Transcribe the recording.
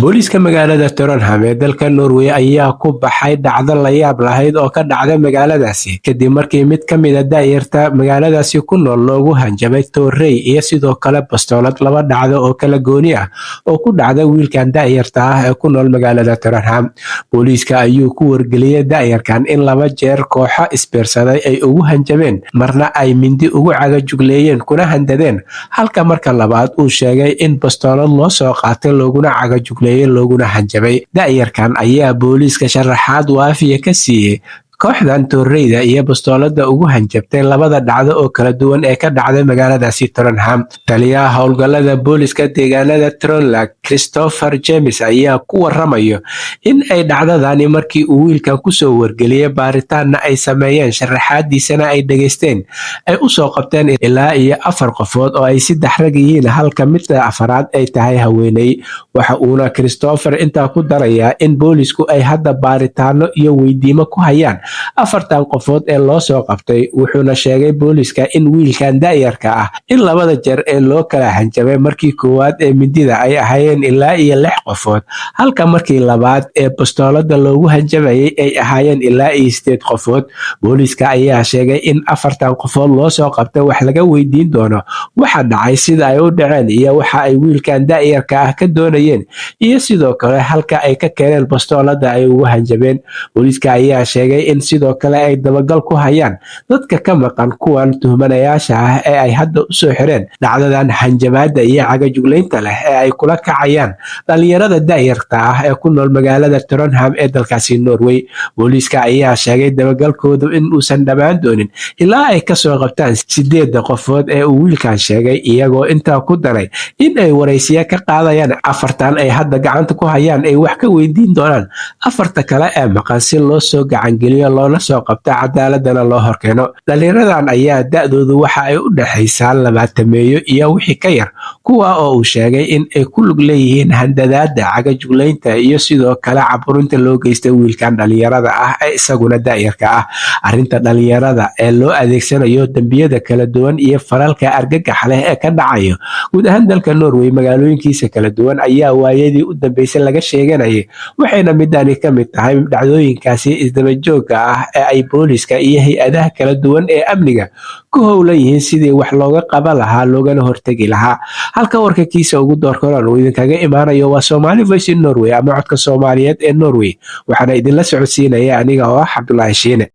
booliiska magaalada Tottenham ee dalka Norway ayaa ku baxay dhacdo la yaab lahayd oo ka dhacday magaaladaasi kadib markii mid ka mid ah daayirta magaaladaasi ku nool loogu hanjabay toorey iyo sidoo kale bastoolad laba dhacdo oo kala gooni ah oo ku dhacday wiilkan daayirta ah ee ku nool magaalada Tottenham. Booliiska ayuu ku wargeliyay daayirkan in laba jeer kooxo isbiirsaday ay ugu hanjabeen, marna ay mindi ugu cagajugleeyeen kuna handadeen, halka marka labaad uu sheegay in bastoolad loo soo qaatay looguna cagajugleeyay looguna hanjabay. Daayarkan ayaa booliiska sharaxaad waafiya ka siiyey kooxdan tooreyda iyo bastoolada ugu hanjabtay labada dhacdo oo kala duwan ee ka dhacday magaaladaasi Tottenham. Taliyaha howlgallada booliiska deegaanada Trøndelag Christopher James ayaa ku waramayo in ay dhacdadani markii uu wiilkan kusoo wargeliyay baaritaanna ay sameeyeen, sharaxaadiisana ay dhageysteen, ay usoo qabteen ilaa iyo 4 qofood oo ay 3 rag yihiin halka midda afaraad ay tahay haweeney. Waxa uuna Christopher intaa ku darayaa in booliisku ay hadda baaritaano iyo weydiimo ku hayaan 4 qofood ee loo soo qabtay, wuxuuna sheegay booliiska in wiilkan daayarka ah in labada jeer ee loo kala hanjabay markii koowaad ee mindida ay ahaayeen ilaa iyo 6 qofood, halka markii labaad ee bastoolada loogu hanjabayay ay ahaayeen ilaa iyo 8 qofood. Booliiska ayaa sheegay in 4 qofood loo soo qabtay wax laga weydiin doono waxa dhacay, sida ay u dhaceen iyo waxa ay wiilkan daayarka ah ka doonayeen, iyo sidoo kale halka ay ka keeneen bastoolada ay ugu hanjabeen. Booliiska ayaa sheegay in sidoo kale ay dabagal ku hayaan dadka ka maqan kuwan tuhmanayaasha ah ee ay hadda u soo xireen dhacdadan hanjabaada iyo cagajugleynta leh ee ay kula kacayaan dhalinyarada daayarta ah ee ku nool magaalada Tottenham ee dalkaasi Norway. Booliiska ayaa sheegay dabagalkoodu in uusan dhammaan doonin ilaa ay ka soo qabtaan 8 qofood ee uu wiilkan sheegay, iyagoo intaa ku daray in ay waraysiyo ka qaadayaan 4 ay hadda gacanta ku hayaan ay wax ka weydiin doonaan 4 kale ee maqan si loo soo gacangeliyo loona soo qabta cadaaladana loo horkeeno. Dhalinyaradan ayaa da'doodu waxa ay u dhaxaysaa 20 iyo wixii ka yar, kuwa oo uu sheegay in ay ku lug leeyihiin handadaada, cagajugleynta iyo sidoo kale caburinta loo geystay wiilkan dhalinyarada ah ee isaguna daayarka ah. Arrinta dhalinyarada ee loo adeegsanayo dambiyada kala duwan iyo falalka argagax leh ee ka dhacayo guud ahaan dalka Norway magaalooyinkiisa kala duwan ayaa waayadii u dambeysay laga sheeganayay, waxayna midani ka mid tahay dhacdooyinkaasi isdaba joogga ah ee ay booliiska iyo hay-adaha kala duwan ee amniga ku howlan yihiin sidii wax looga qaban lahaa loogana hortegi lahaa. Halka warkakiisa ugu doorkoran uu idinkaga imaanayo waa Somali Voice in Norway ama codka Soomaaliyeed ee Norway, waxaana idinla socodsiinaya aniga oo ah Cabdulaahi Shiine.